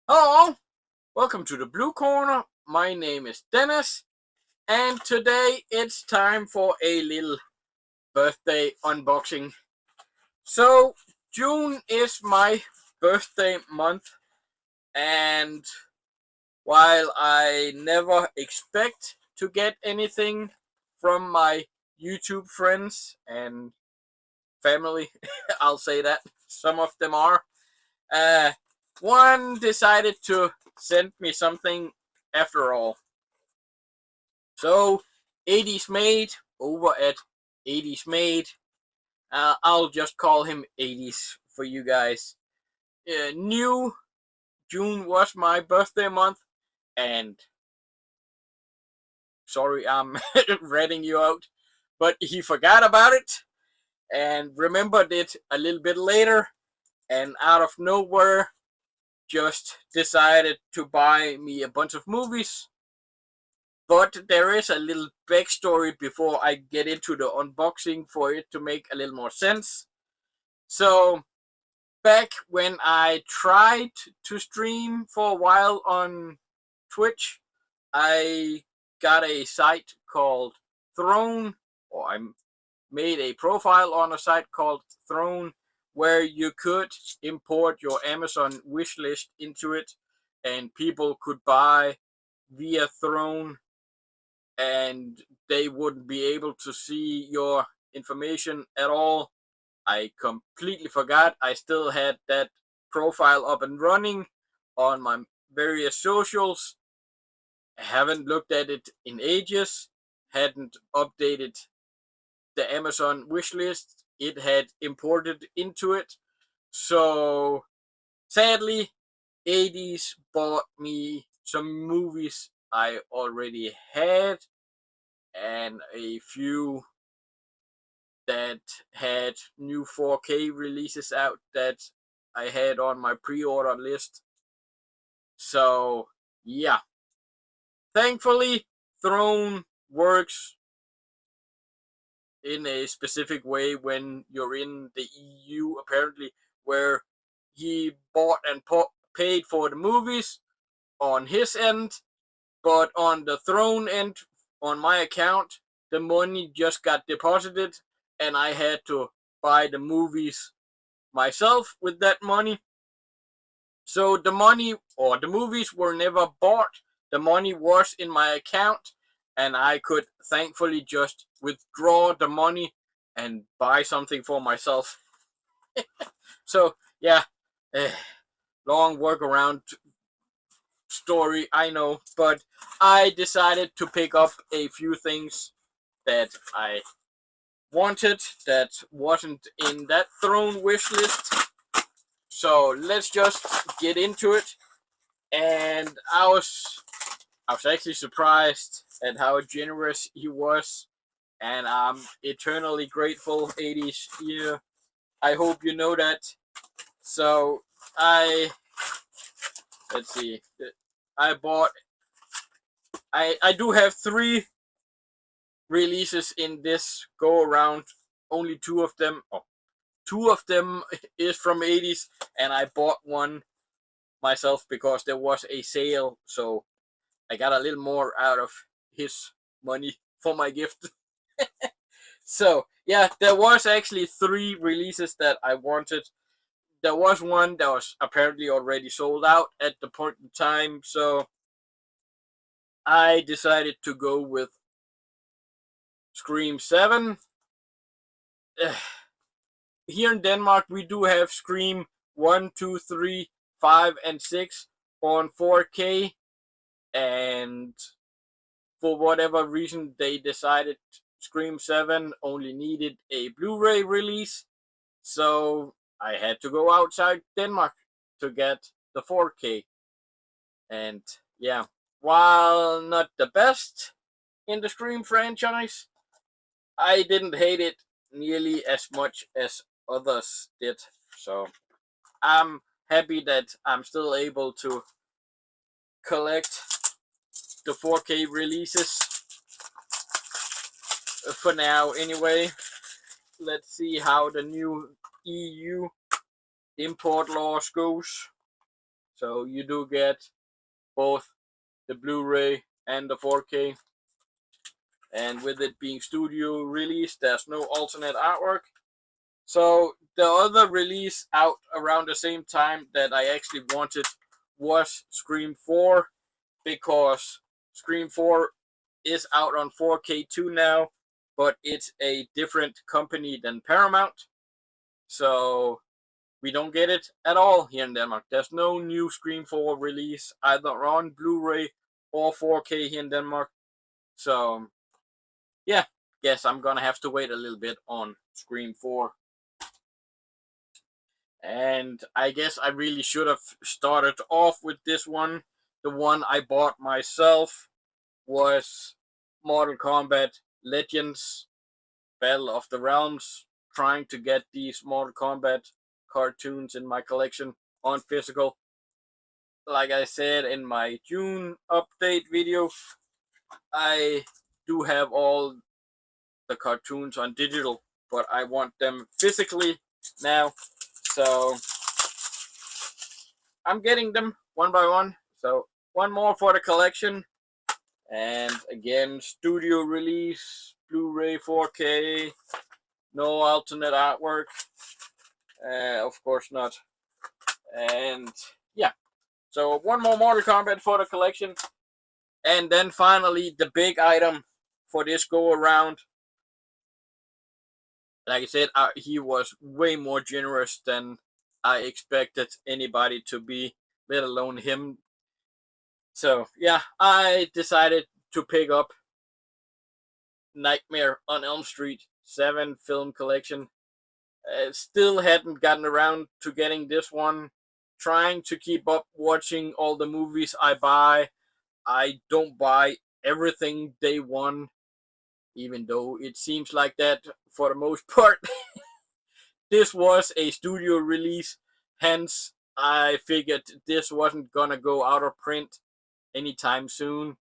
Hello, welcome to the Blue Corner. My name is Dennis, and today it's time for a little birthday unboxing. So, June is my birthday month, and while I never expect to get anything from my YouTube friends and family, I'll say that some of them are. Uh, One decided to send me something after all. So, 80's made over at 80's made. I'll just call him 80's for you guys. New June was my birthday month, and sorry, I'm ratting you out, but he forgot about it and remembered it a little bit later, and out of nowhere, just decided to buy me a bunch of movies. But there is a little backstory before I get into the unboxing for it to make a little more sense. So, back when I tried to stream for a while on Twitch, I got a site called Throne, or I made a profile on a site called Throne where you could import your Amazon wishlist into it and people could buy via Throne and they wouldn't be able to see your information at all. I completely forgot. I still had that profile up and running on my various socials. I haven't looked at it in ages. Hadn't updated the Amazon wishlist. It had imported into it. So sadly, 80's bought me some movies I already had and a few that had new 4K releases out that I had on my pre-order list. So, yeah. Thankfully, Throne works in a specific way when you're in the EU, apparently, where he bought and paid for the movies on his end, but on the Throne end, on my account, the money just got deposited and I had to buy the movies myself with that money. So the money or the movies were never bought. The money was in my account and I could thankfully just withdraw the money and buy something for myself. So yeah, eh, long workaround story, I know, but I decided to pick up a few things that I wanted that wasn't in that Throne wish list. So let's just get into it. And I was actually surprised at how generous he was, and I'm eternally grateful. 80's, yeah, I hope you know that. So I let's see, I bought. I do have three releases in this go around. Only two of them. Oh, two of them is from 80's, and I bought one myself because there was a sale. So I got a little more out of his money for my gift. So yeah, there was actually three releases that I wanted. There was one that was apparently already sold out at the point in time, so I decided to go with Scream 7. Here in Denmark, we do have Scream 1, 2, 3, 5, and 6 on 4K, and for whatever reason, they decided Scream 7 only needed a Blu-ray release, so I had to go outside Denmark to get the 4K. And yeah, while not the best in the Scream franchise, I didn't hate it nearly as much as others did. So I'm happy that I'm still able to collect the 4K releases for now anyway. Let's see how the new EU import laws goes. So you do get both the Blu-ray and the 4K. And with it being studio release, there's no alternate artwork. So the other release out around the same time that I actually wanted was Scream 4, because Scream 4 is out on 4K too now, but it's a different company than Paramount. So we don't get it at all here in Denmark. There's no new Scream 4 release either on Blu-ray or 4K here in Denmark. So yeah, guess I'm gonna have to wait a little bit on Scream 4. And I guess I really should have started off with this one. The one I bought myself was Mortal Kombat Legends Battle of the Realms. Trying to get these Mortal Kombat cartoons in my collection on physical. Like I said in my June update video, I do have all the cartoons on digital, but I want them physically now. So I'm getting them one by one. So one more for the collection. And again, studio release, Blu-ray 4K, no alternate artwork. Of course not. And yeah, so one more Mortal Kombat for the collection. And then finally, the big item for this go around. Like I said, he was way more generous than I expected anybody to be, let alone him. So yeah, I decided to pick up Nightmare on Elm Street 7 film collection. Still hadn't gotten around to getting this one. Trying to keep up watching all the movies I buy. I don't buy everything day one, even though it seems like that for the most part. This was a studio release, hence I figured this wasn't gonna go out of print anytime soon.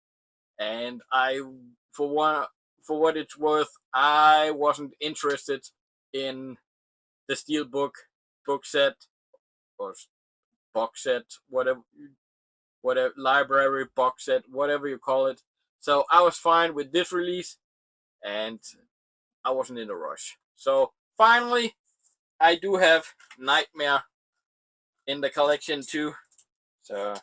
And for what it's worth, I wasn't interested in the steelbook book set or box set, whatever library box set, whatever you call it. So I was fine with this release, and I wasn't in a rush. So finally, I do have Nightmare in the collection too. So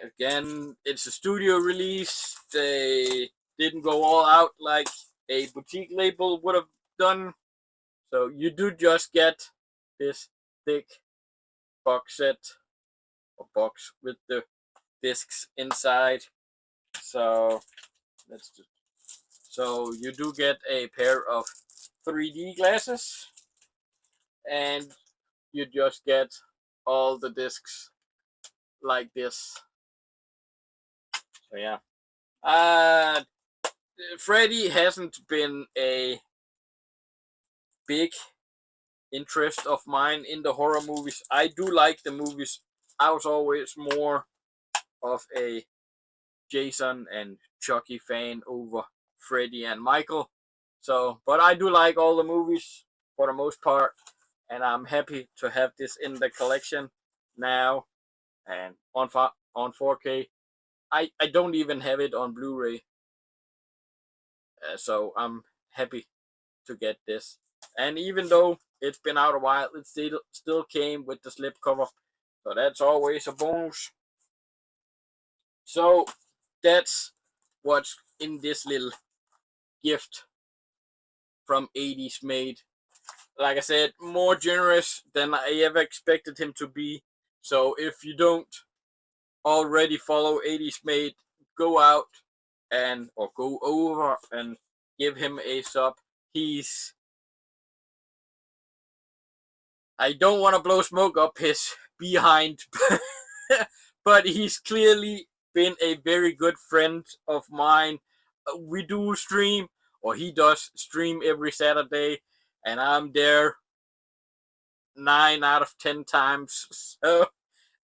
again, it's a studio release. They didn't go all out like a boutique label would have done. So you do just get this thick box set or box with the discs inside. So so you do get a pair of 3D glasses, and you just get all the discs like this. So yeah, Freddy hasn't been a big interest of mine in the horror movies. I do like the movies. I was always more of a Jason and Chucky fan over Freddy and Michael. So, but I do like all the movies for the most part, and I'm happy to have this in the collection now and on 4K. I don't even have it on Blu-ray, so I'm happy to get this. And even though it's been out a while, it still came with the slipcover, so that's always a bonus. So that's what's in this little gift from 80's made. Like I said, more generous than I ever expected him to be. So if you don't already follow 80's made, go out and or go over and give him a sub. I don't want to blow smoke up his behind, but he's clearly been a very good friend of mine. We do stream, or he does stream every Saturday, and I'm there 9 out of 10 times. So,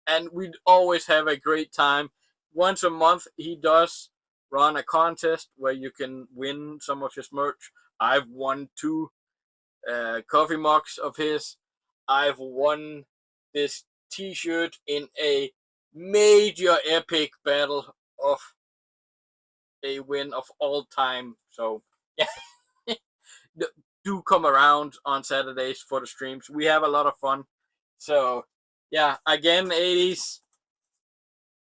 and we always have a great time. Once a month, he does run a contest where you can win some of his merch. I've won 2 coffee mugs of his. I've won this T-shirt in a major epic battle of a win of all time. So yeah, do come around on Saturdays for the streams. We have a lot of fun. So yeah, again, 80s.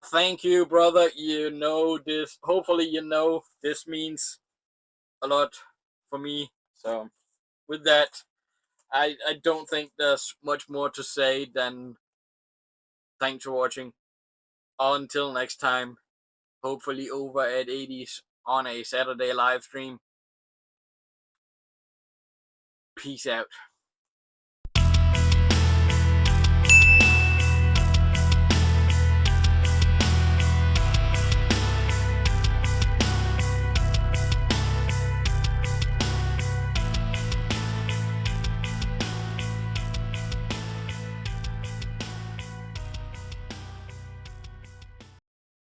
Thank you, brother. You know this. Hopefully, you know this means a lot for me. So with that, I don't think there's much more to say than thanks for watching. Until next time, hopefully over at 80s on a Saturday live stream. Peace out.